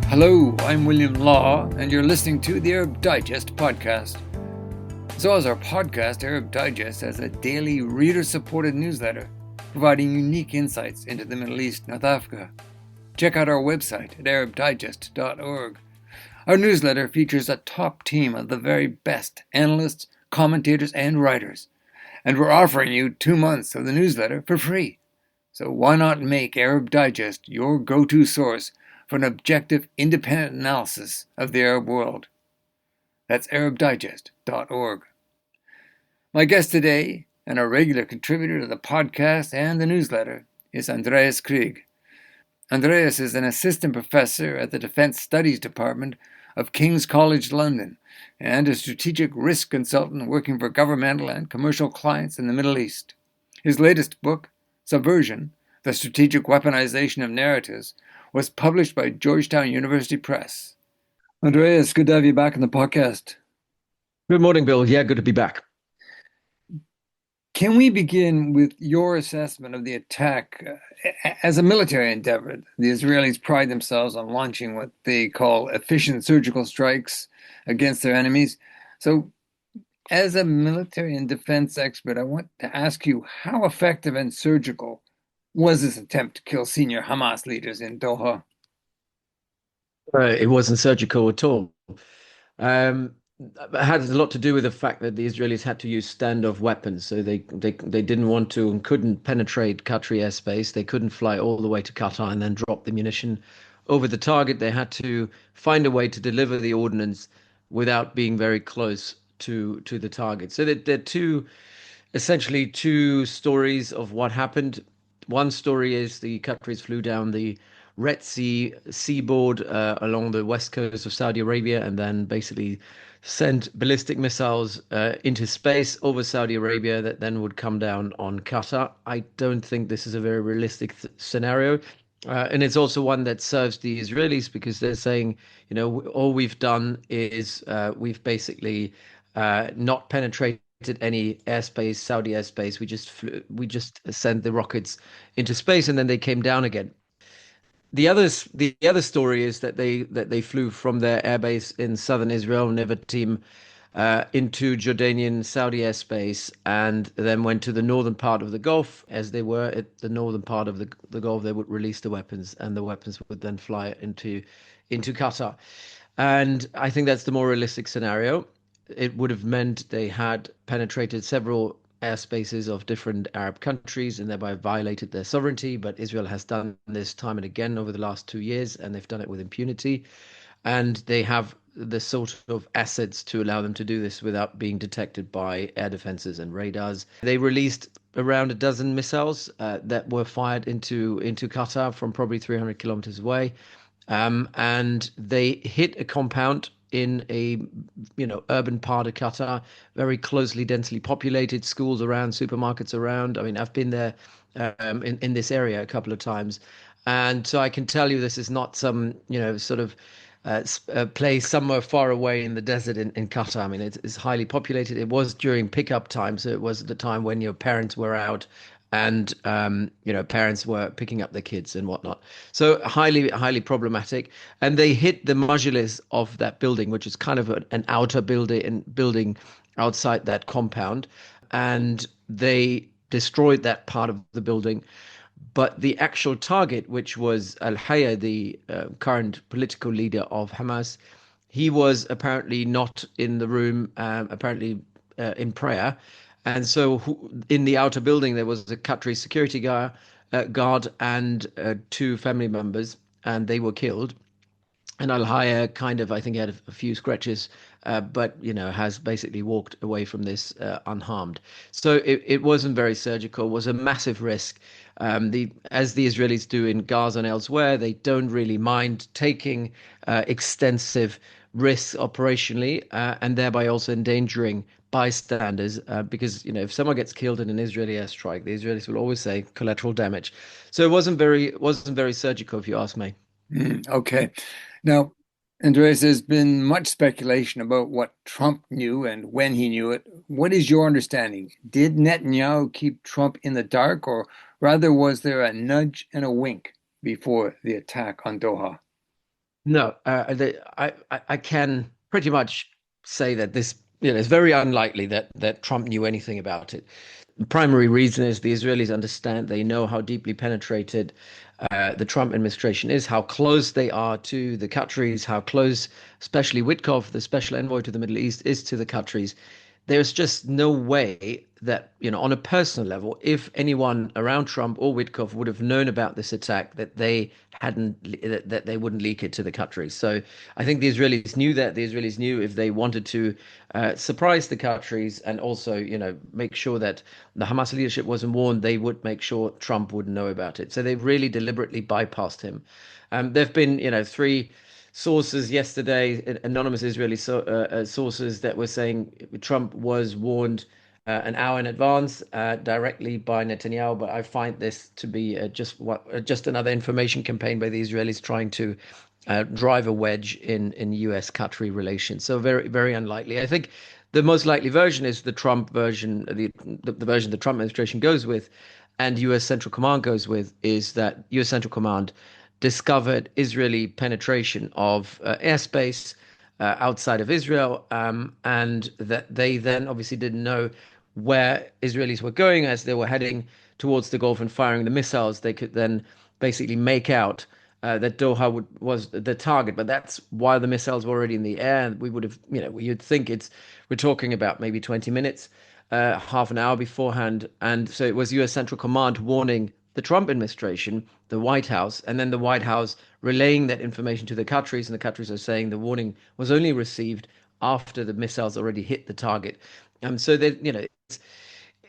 Hello, I'm William Law, and you're listening to the Arab Digest podcast. So, as our podcast, Arab Digest has a daily reader-supported newsletter providing unique insights into the Middle East, North Africa. Check out our website at arabdigest.org. Our newsletter features a top team of the very best analysts, commentators, and writers. And we're offering you 2 months of the newsletter for free. So why not make Arab Digest your go-to source for an objective, independent analysis of the Arab world? That's arabdigest.org. My guest today, and a regular contributor to the podcast and the newsletter, is Andreas Krieg. Andreas is an assistant professor at the Defense Studies Department of King's College London and a strategic risk consultant working for governmental and commercial clients in the Middle East. His latest book, Subversion, The Strategic Weaponization of Narratives, was published by Georgetown University Press. Andreas, good to have you back on the podcast. Good morning, Bill. Yeah, good to be back. Can we begin with your assessment of the attack as a military endeavor? The Israelis pride themselves on launching what they call efficient surgical strikes against their enemies. So, as a military and defense expert, I want to ask you, how effective and surgical was this attempt to kill senior Hamas leaders in Doha? It wasn't surgical at all. Um, it had a lot to do with the fact that the Israelis had to use standoff weapons, so they didn't want to and couldn't penetrate Qatari airspace. They couldn't fly all the way to Qatar and then drop the munition over the target. They had to find a way to deliver the ordnance without being very close to the target. So there are essentially two stories of what happened. One story is the Qataris flew down the Red Sea seaboard along the west coast of Saudi Arabia and then basically sent ballistic missiles into space over Saudi Arabia that then would come down on Qatar. I don't think this is a very realistic scenario. And it's also one that serves the Israelis because they're saying, all we've done is we've basically not penetrated any airspace, Saudi airspace. We just sent the rockets into space and then they came down again. The other story is that they flew from their airbase in southern Israel, Nevatim, into Jordanian Saudi airspace, and then went to the northern part of the Gulf. As they were at the northern part of the Gulf, they would release the weapons, and the weapons would then fly into Qatar. And I think that's the more realistic scenario. It would have meant they had penetrated several airspaces of different Arab countries and thereby violated their sovereignty. But Israel has done this time and again over the last 2 years, and they've done it with impunity. And they have the sort of assets to allow them to do this without being detected by air defenses and radars. They released around a dozen missiles that were fired into Qatar from probably 300 kilometers away. And they hit a compound in a urban part of Qatar, very closely, densely populated, schools around, supermarkets around. I mean, I've been there in this area a couple of times, and so I can tell you this is not some sort of place somewhere far away in the desert in Qatar. I mean, it's highly populated. It was during pickup time, so it was at the time when your parents were out and parents were picking up their kids and whatnot. So highly problematic. And they hit the modules of that building, which is kind of an outer building outside that compound, and they destroyed that part of the building. But the actual target, which was Al-Hayya, the current political leader of Hamas, he was apparently not in the room, apparently in prayer. And so in the outer building, there was a Qatari security guard and two family members, and they were killed. And Al-Hayya kind of, I think, had a few scratches, but has basically walked away from this unharmed. So it wasn't very surgical. It was a massive risk. As the Israelis do in Gaza and elsewhere, they don't really mind taking extensive risks operationally, and thereby also endangering bystanders. Because if someone gets killed in an Israeli airstrike, the Israelis will always say collateral damage. So it wasn't very surgical, if you ask me. Okay. Now, Andreas, there's been much speculation about what Trump knew and when he knew it. What is your understanding? Did Netanyahu keep Trump in the dark, or rather was there a nudge and a wink before the attack on Doha? No, I can pretty much say that this, it's very unlikely that Trump knew anything about it. The primary reason is the Israelis understand, they know how deeply penetrated the Trump administration is, how close they are to the Qataris, how close, especially Witkoff, the special envoy to the Middle East, is to the Qataris. There's just no way that, on a personal level, if anyone around Trump or Witkoff would have known about this attack, that they hadn't, that they wouldn't leak it to the Qataris. So I think the Israelis knew that. The Israelis knew if they wanted to surprise the Qataris and also, make sure that the Hamas leadership wasn't warned, they would make sure Trump wouldn't know about it. So they've really deliberately bypassed him. There've been, three sources yesterday, anonymous Israeli sources that were saying Trump was warned an hour in advance directly by Netanyahu. But I find this to be just another information campaign by the Israelis trying to drive a wedge in U.S.-Qatari relations. So very, very unlikely. I think the most likely version is the Trump version, the version the Trump administration goes with, and U.S. Central Command goes with, is that U.S. Central Command discovered Israeli penetration of airspace outside of Israel, and that they then obviously didn't know where Israelis were going as they were heading towards the Gulf and firing the missiles. They could then basically make out that was the target, but that's while the missiles were already in the air. We would have, you'd think we're talking about maybe 20 minutes, half an hour beforehand. And so it was US Central Command warning the Trump administration, the White House, and then the White House relaying that information to the Qataris, and the Qataris are saying the warning was only received after the missiles already hit the target. So that,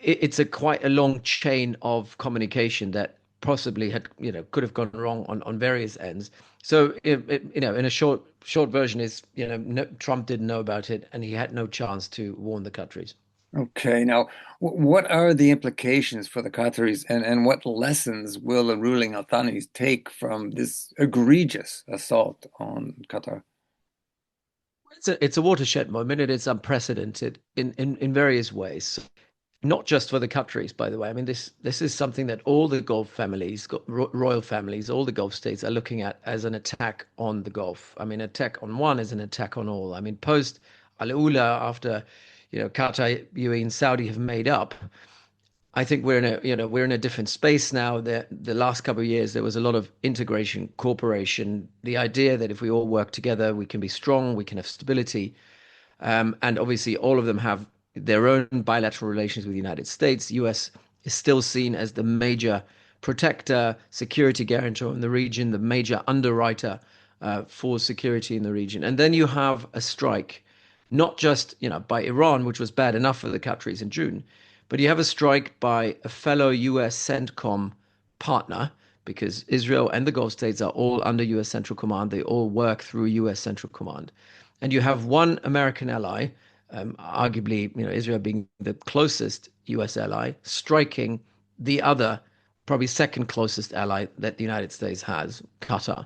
it's a quite a long chain of communication that possibly had, could have gone wrong on various ends. So, in a short version is, no, Trump didn't know about it and he had no chance to warn the Qataris. Okay, now what are the implications for the Qataris, and what lessons will the ruling Al Thani's take from this egregious assault on Qatar? It's a watershed moment. It is unprecedented in various ways. Not just for the Qataris, by the way. I mean, this is something that all the Gulf families, royal families, all the Gulf states are looking at as an attack on the Gulf. I mean, attack on one is an attack on all. I mean, post Al Ula, after Qatar, UAE, and Saudi have made up, I think we're in a different space now. The last couple of years there was a lot of integration, cooperation, the idea that if we all work together, we can be strong, we can have stability. And obviously, all of them have their own bilateral relations with the United States. U.S. is still seen as the major protector, security guarantor in the region, the major underwriter for security in the region. And then you have a strike, not just by Iran, which was bad enough for the Qataris in June, but you have a strike by a fellow U.S. CENTCOM partner, because Israel and the Gulf states are all under U.S. Central Command. They all work through U.S. Central Command. And you have one American ally, arguably, Israel being the closest U.S. ally, striking the other, probably second closest ally that the United States has, Qatar.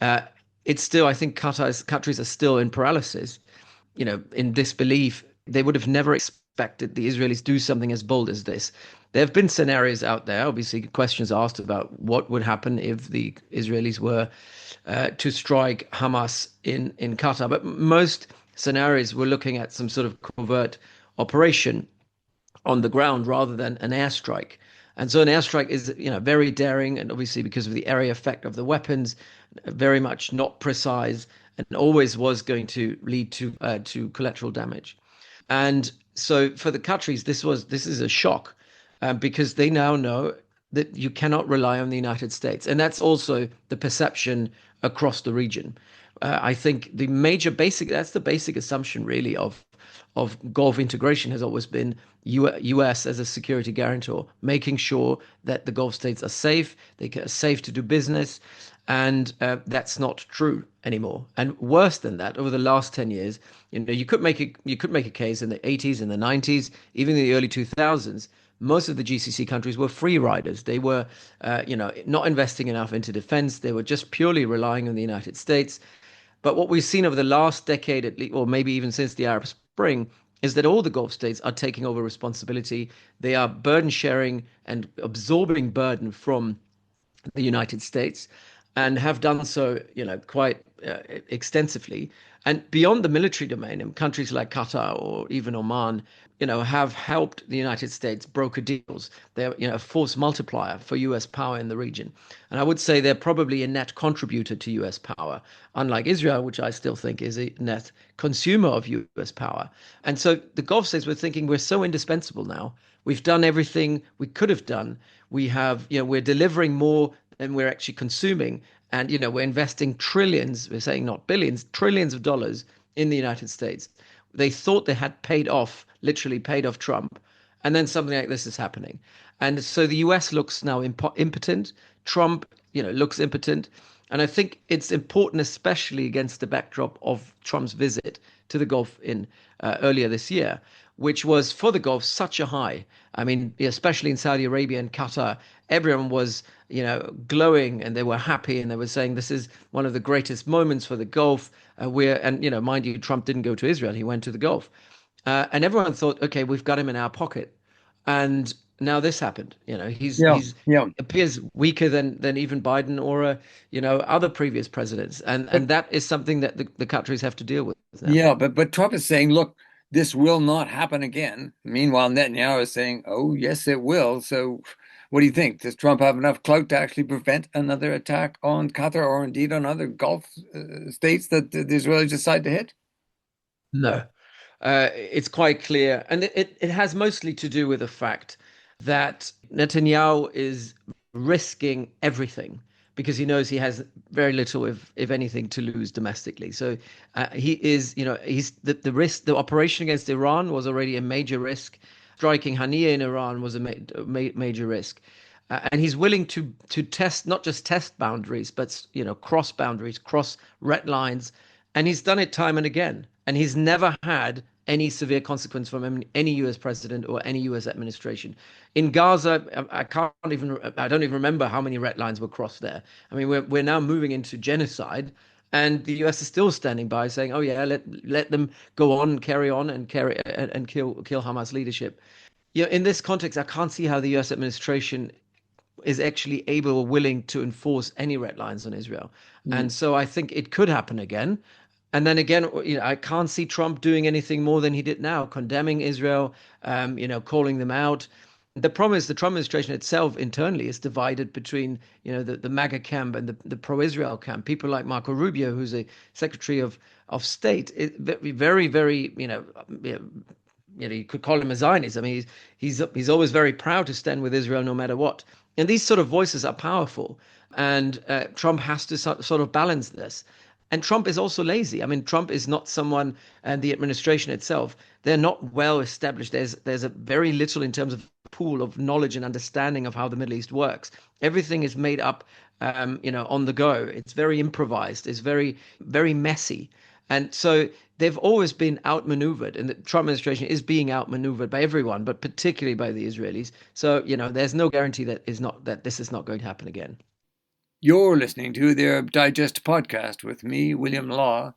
Uh, it's still, I think, countries are still in paralysis, in disbelief. They would have never expected the Israelis do something as bold as this. There have been scenarios out there, obviously, questions asked about what would happen if the Israelis were to strike Hamas in Qatar. But most scenarios were looking at some sort of covert operation on the ground rather than an airstrike. And so an airstrike is, very daring, and obviously because of the area effect of the weapons, very much not precise, and always was going to lead to collateral damage. And so for the Qataris, this is a shock because they now know that you cannot rely on the United States, and that's also the perception across the region. I think that's the basic assumption really of Gulf integration has always been U.S. as a security guarantor, making sure that the Gulf states are safe, they are safe to do business, and that's not true anymore. And worse than that, over the last 10 years, you could make a case in the 80s, in the 90s, even in the early 2000s. Most of the GCC countries were free riders. They were, not investing enough into defense. They were just purely relying on the United States. But what we've seen over the last decade, at least, or maybe even since the Arab Spring, is that all the Gulf states are taking over responsibility. They are burden sharing and absorbing burden from the United States. and have done so, quite extensively. And beyond the military domain, in countries like Qatar or even Oman, have helped the United States broker deals. They're, a force multiplier for U.S. power in the region. And I would say they're probably a net contributor to U.S. power, unlike Israel, which I still think is a net consumer of U.S. power. And so the Gulf states were thinking we're so indispensable now. We've done everything we could have done. We have, we're delivering more than we're actually consuming. And, we're investing trillions, we're saying not billions, trillions of dollars in the United States. They thought they had paid off, literally paid off Trump. And then something like this is happening. And so the US looks now impotent. Trump, looks impotent. And I think it's important, especially against the backdrop of Trump's visit to the Gulf in earlier this year, which was for the Gulf such a high. I mean, especially in Saudi Arabia and Qatar, everyone was, glowing and they were happy and they were saying this is one of the greatest moments for the Gulf. Mind you, Trump didn't go to Israel; he went to the Gulf, and everyone thought, okay, we've got him in our pocket. And now this happened. Yeah, yeah. Appears weaker than even Biden or other previous presidents, and But that is something that the countries have to deal with now. yeah, but Trump is saying, look, this will not happen again. Meanwhile, Netanyahu is saying, oh, yes, it will. So what do you think? Does Trump have enough clout to actually prevent another attack on Qatar or indeed on other Gulf states that the Israelis decide to hit? No, it's quite clear, and it has mostly to do with the fact that Netanyahu is risking everything because he knows he has very little, if anything, to lose domestically. So he is, he's the risk. The operation against Iran was already a major risk. Striking Haniya in Iran was a major risk. And he's willing to test, not just test boundaries, but cross boundaries, cross red lines, and he's done it time and again. And he's never had any severe consequence from any U.S. president or any U.S. administration. In Gaza, I don't even remember how many red lines were crossed there. I mean, we're now moving into genocide, and the U.S. is still standing by, saying, "Oh yeah, let them go on, carry on, and kill Hamas leadership." In this context, I can't see how the U.S. administration is actually able or willing to enforce any red lines on Israel. Mm. And so I think it could happen again. And then again, I can't see Trump doing anything more than he did now, condemning Israel, calling them out. The problem is the Trump administration itself internally is divided between, the MAGA camp and the pro-Israel camp. People like Marco Rubio, who's a Secretary of State, is very, very, you could call him a Zionist. I mean, he's always very proud to stand with Israel no matter what. And these sort of voices are powerful, and Trump has to sort of balance this. And Trump is also lazy. I mean, Trump is not someone, and the administration itself, they're not well established. There's a very little in terms of pool of knowledge and understanding of how the Middle East works. Everything is made up, on the go. It's very improvised. It's very, very messy. And so they've always been outmaneuvered, and the Trump administration is being outmaneuvered by everyone, but particularly by the Israelis. So, there's no guarantee that this is not going to happen again. You're listening to the Arab Digest podcast with me, William Law,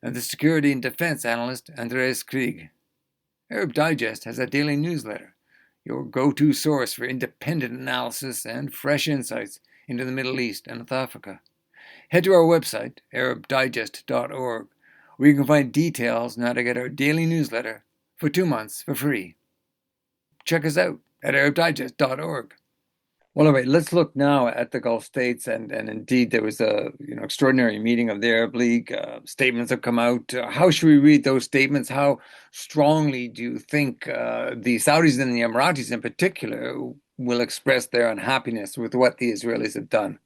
and the security and defense analyst, Andreas Krieg. Arab Digest has a daily newsletter, your go-to source for independent analysis and fresh insights into the Middle East and North Africa. Head to our website, arabdigest.org, where you can find details on how to get our daily newsletter for 2 months for free. Check us out at arabdigest.org. Well, all right, let's look now at the Gulf states, and indeed there was a extraordinary meeting of the Arab League. Statements have come out. How should we read those statements? How strongly do you think the Saudis and the Emiratis in particular will express their unhappiness with what the Israelis have done?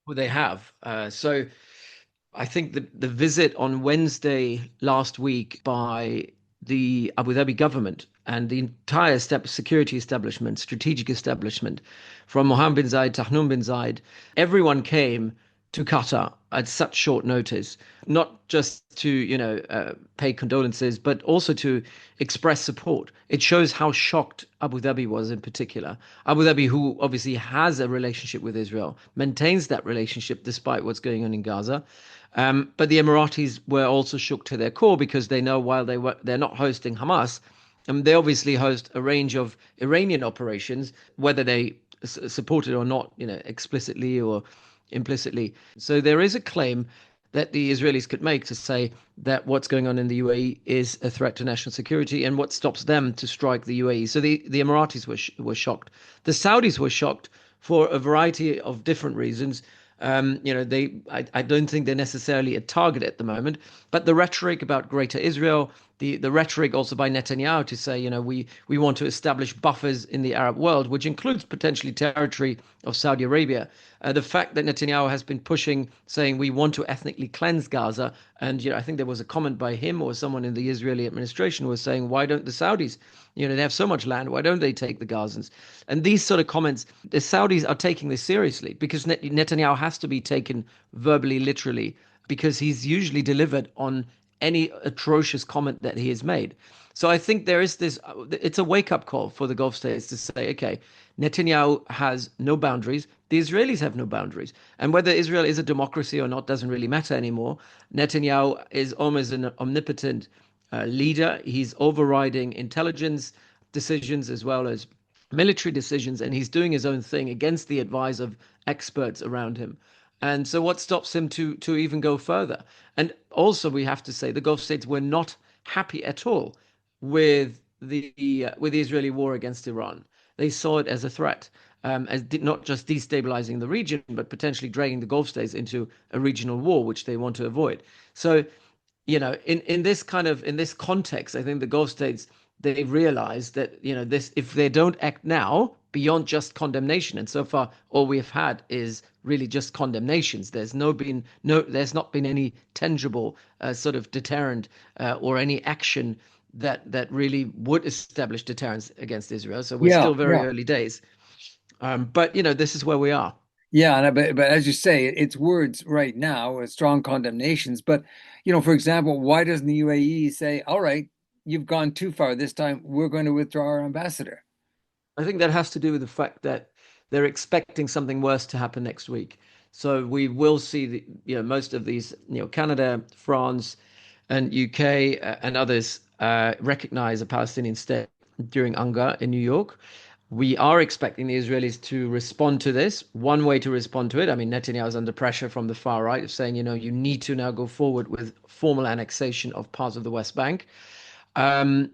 Well, they have. So I think the visit on Wednesday last week by the Abu Dhabi government and the entire security establishment, strategic establishment, from Mohammed bin Zayed to Tahnoun bin Zayed, everyone came to Qatar at such short notice, not just to, pay condolences, but also to express support. It shows how shocked Abu Dhabi was in particular. Abu Dhabi, who obviously has a relationship with Israel, maintains that relationship despite what's going on in Gaza. But the Emiratis were also shook to their core because they know while they're not hosting Hamas, they obviously host a range of Iranian operations, whether they support it or not, explicitly or implicitly. So there is a claim that the Israelis could make to say that what's going on in the UAE is a threat to national security and what stops them to strike the UAE. So the Emiratis were shocked. The Saudis were shocked for a variety of different reasons. I don't think they're necessarily a target at the moment, but the rhetoric about Greater Israel, the rhetoric also by Netanyahu to say, we want to establish buffers in the Arab world, which includes potentially territory of Saudi Arabia. The fact that Netanyahu has been pushing, saying we want to ethnically cleanse Gaza, and I think there was a comment by him or someone in the Israeli administration was saying, why don't the Saudis, they have so much land, why don't they take the Gazans? And these sort of comments, the Saudis are taking this seriously because Netanyahu has to be taken verbally, literally, because he's usually delivered on any atrocious comment that he has made. So I think there is this, it's a wake up call for the Gulf states to say, okay, Netanyahu has no boundaries. The Israelis have no boundaries. And whether Israel is a democracy or not doesn't really matter anymore. Netanyahu is almost an omnipotent leader. He's overriding intelligence decisions as well as military decisions, and he's doing his own thing against the advice of experts around him. And so, what stops him to even go further? And also, we have to say the Gulf states were not happy at all with the Israeli war against Iran. They saw it as a threat, as not just destabilizing the region, but potentially dragging the Gulf states into a regional war, which they want to avoid. So, in this in this context, I think the Gulf states they realize that this if they don't act now beyond just condemnation, and so far all we have had is really just condemnations. There's not been any tangible sort of deterrent or any action that really would establish deterrence against Israel. So we're Yeah, still very yeah. early days. But this is where we are. Yeah, but as you say, it's words right now, strong condemnations. But for example, why doesn't the UAE say, "All right, you've gone too far this time. We're going to withdraw our ambassador"? I think that has to do with the fact that they're expecting something worse to happen next week. So we will see most of these, Canada, France, and UK and others recognize a Palestinian state during UNGA in New York. We are expecting the Israelis to respond to this. One way to respond to it, I mean, Netanyahu is under pressure from the far right of saying, you need to now go forward with formal annexation of parts of the West Bank. Um,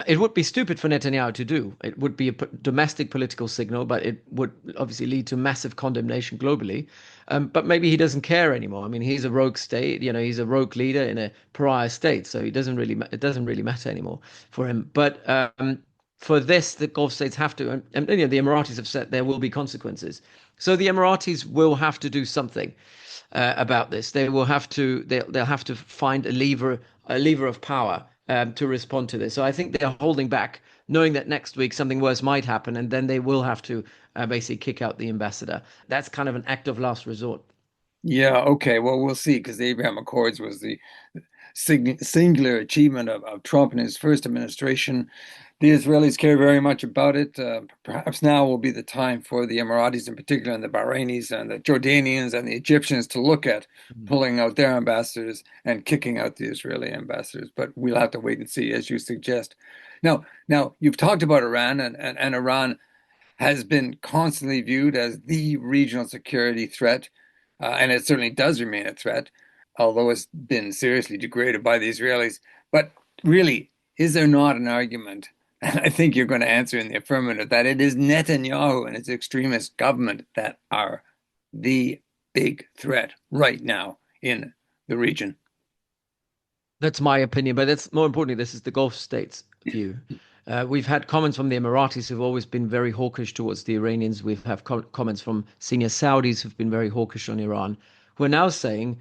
it would be stupid for Netanyahu to do. It would be a domestic political signal, but it would obviously lead to massive condemnation globally. But maybe he doesn't care anymore. I mean, he's a rogue state. He's a rogue leader in a pariah state, so it doesn't really matter anymore for him. But for this, the Gulf states have to, and the Emiratis have said there will be consequences. So the Emiratis will have to do something about this. They'll have to find a lever of power to respond to this. So I think they're holding back, knowing that next week something worse might happen, and then they will have to basically kick out the ambassador. That's kind of an act of last resort. Yeah, okay. Well, we'll see, because the Abraham Accords was the singular achievement of Trump and his first administration. The Israelis care very much about it. Perhaps now will be the time for the Emiratis in particular, and the Bahrainis and the Jordanians and the Egyptians to look at pulling out their ambassadors and kicking out the Israeli ambassadors. But we'll have to wait and see, as you suggest. Now you've talked about Iran, and Iran has been constantly viewed as the regional security threat, and it certainly does remain a threat, although it's been seriously degraded by the Israelis. But really, is there not an argument? And I think you're going to answer in the affirmative that it is Netanyahu and his extremist government that are the big threat right now in the region. That's my opinion, but that's more importantly, this is the Gulf states' view. We've had comments from the Emiratis who've always been very hawkish towards the Iranians. We've had comments from senior Saudis who've been very hawkish on Iran, who are now saying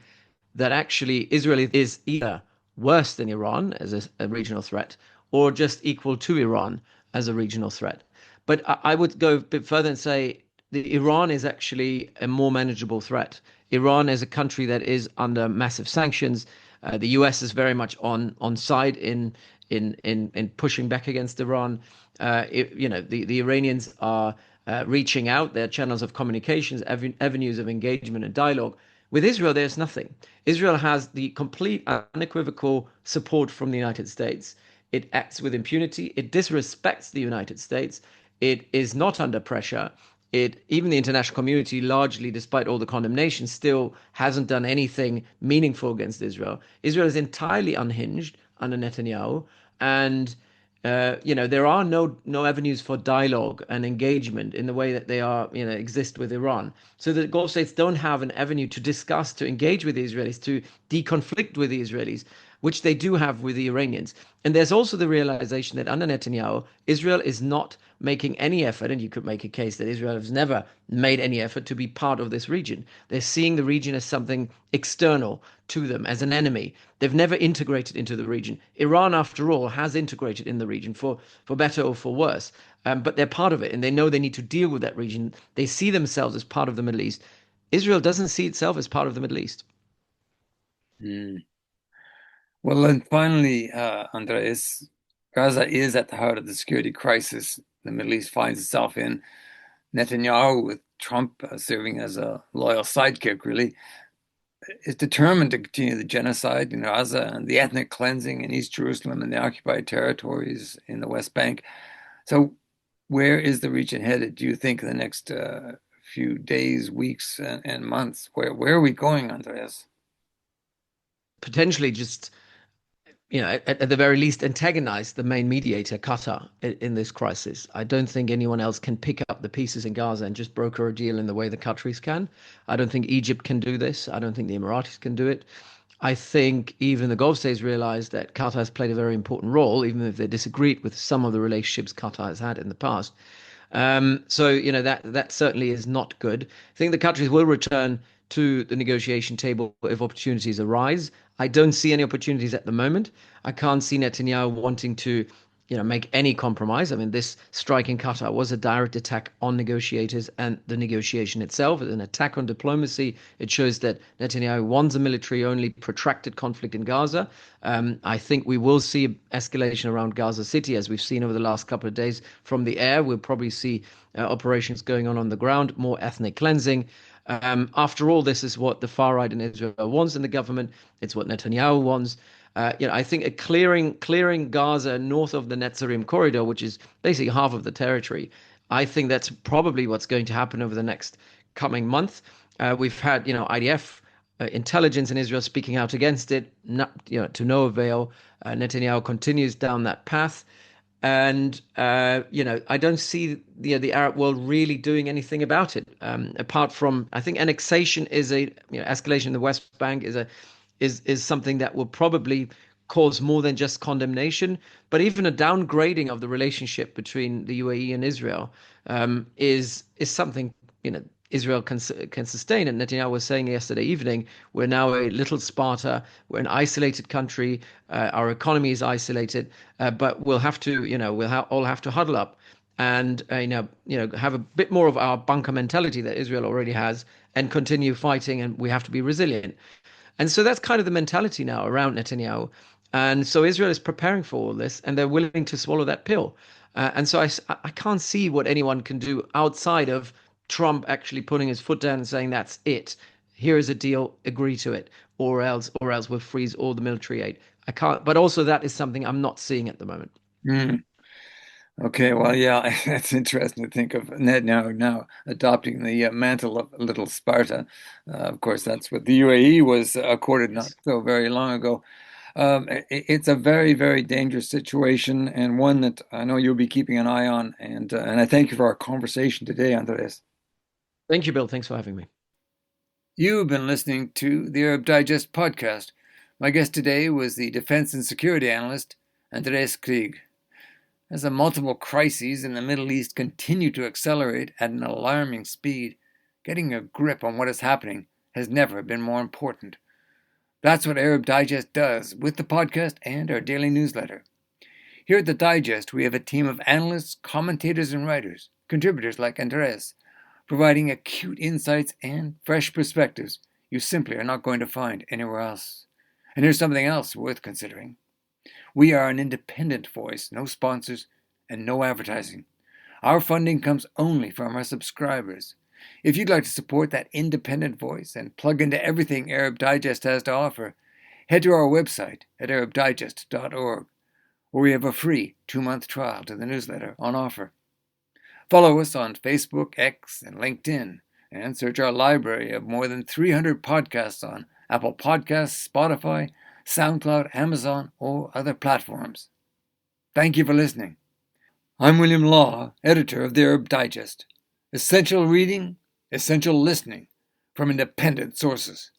that actually Israel is either worse than Iran as a regional threat or just equal to Iran as a regional threat. But I would go a bit further and say that Iran is actually a more manageable threat. Iran is a country that is under massive sanctions. The US is very much on side in pushing back against Iran. The Iranians are reaching out their channels of communications, avenues of engagement and dialogue. With Israel, there's nothing. Israel has the complete unequivocal support from the United States. It acts with impunity. It disrespects the United States. It is not under pressure. even the international community, largely, despite all the condemnation, still hasn't done anything meaningful against Israel. Israel is entirely unhinged under Netanyahu, and there are no avenues for dialogue and engagement in the way that they are exist with Iran. So the Gulf states don't have an avenue to discuss, to engage with the Israelis, to deconflict with the Israelis, which they do have with the Iranians. And there's also the realization that under Netanyahu, Israel is not making any effort, and you could make a case that Israel has never made any effort to be part of this region. They're seeing the region as something external to them, as an enemy. They've never integrated into the region. Iran, after all, has integrated in the region for better or for worse. But they're part of it, and they know they need to deal with that region. They see themselves as part of the Middle East. Israel doesn't see itself as part of the Middle East. Mm. Well, and finally, Andreas, Gaza is at the heart of the security crisis the Middle East finds itself in. Netanyahu, with Trump serving as a loyal sidekick, really, is determined to continue the genocide in Gaza and the ethnic cleansing in East Jerusalem and the occupied territories in the West Bank. So, where is the region headed, do you think, in the next few days, weeks, and months? Where are we going, Andreas? Potentially just at the very least, antagonize the main mediator, Qatar, in this crisis. I don't think anyone else can pick up the pieces in Gaza and just broker a deal in the way the Qataris can. I don't think Egypt can do this. I don't think the Emiratis can do it. I think even the Gulf states realize that Qatar has played a very important role, even if they disagreed with some of the relationships Qatar has had in the past. So that certainly is not good. I think the countries will return to the negotiation table if opportunities arise. I don't see any opportunities at the moment. I can't see Netanyahu wanting to, make any compromise. I mean, this strike in Qatar was a direct attack on negotiators and the negotiation itself. It's an attack on diplomacy. It shows that Netanyahu wants a military-only protracted conflict in Gaza. I think we will see escalation around Gaza City, as we've seen over the last couple of days from the air. We'll probably see operations going on the ground, more ethnic cleansing. After all, this is what the far right in Israel wants in the government. It's what Netanyahu wants. I think a clearing Gaza north of the Netzarim corridor, which is basically half of the territory. I think that's probably what's going to happen over the next coming month. We've had, IDF intelligence in Israel speaking out against it, not, to no avail. Netanyahu continues down that path. And I don't see the Arab world really doing anything about it. Apart from, I think annexation is escalation in the West Bank is something that will probably cause more than just condemnation, but even a downgrading of the relationship between the UAE and Israel is something Israel can sustain. And Netanyahu was saying yesterday evening, we're now a little Sparta. We're an isolated country. Our economy is isolated, but we'll have to, all have to huddle up and have a bit more of our bunker mentality that Israel already has, and continue fighting. And we have to be resilient. And so that's kind of the mentality now around Netanyahu. And so Israel is preparing for all this, and they're willing to swallow that pill. And so I can't see what anyone can do outside of Trump actually putting his foot down and saying, that's it. Here is a deal, agree to it, or else we'll freeze all the military aid. I can't, but also that is something I'm not seeing at the moment. Mm. Okay, well, yeah, that's interesting to think of Netanyahu now adopting the mantle of little Sparta. Of course, that's what the UAE was accorded not so very long ago. It's a very, very dangerous situation, and one that I know you'll be keeping an eye on. And I thank you for our conversation today, Andreas. Thank you, Bill. Thanks for having me. You've been listening to the Arab Digest podcast. My guest today was the defense and security analyst, Andreas Krieg. As the multiple crises in the Middle East continue to accelerate at an alarming speed, getting a grip on what is happening has never been more important. That's what Arab Digest does with the podcast and our daily newsletter. Here at the Digest, we have a team of analysts, commentators, and writers, contributors like Andreas, providing acute insights and fresh perspectives you simply are not going to find anywhere else. And here's something else worth considering. We are an independent voice, no sponsors, and no advertising. Our funding comes only from our subscribers. If you'd like to support that independent voice and plug into everything Arab Digest has to offer, head to our website at arabdigest.org, where we have a free 2-month trial to the newsletter on offer. Follow us on Facebook, X, and LinkedIn, and search our library of more than 300 podcasts on Apple Podcasts, Spotify, SoundCloud, Amazon, or other platforms. Thank you for listening. I'm William Law, editor of the Arab Digest. Essential reading, essential listening from independent sources.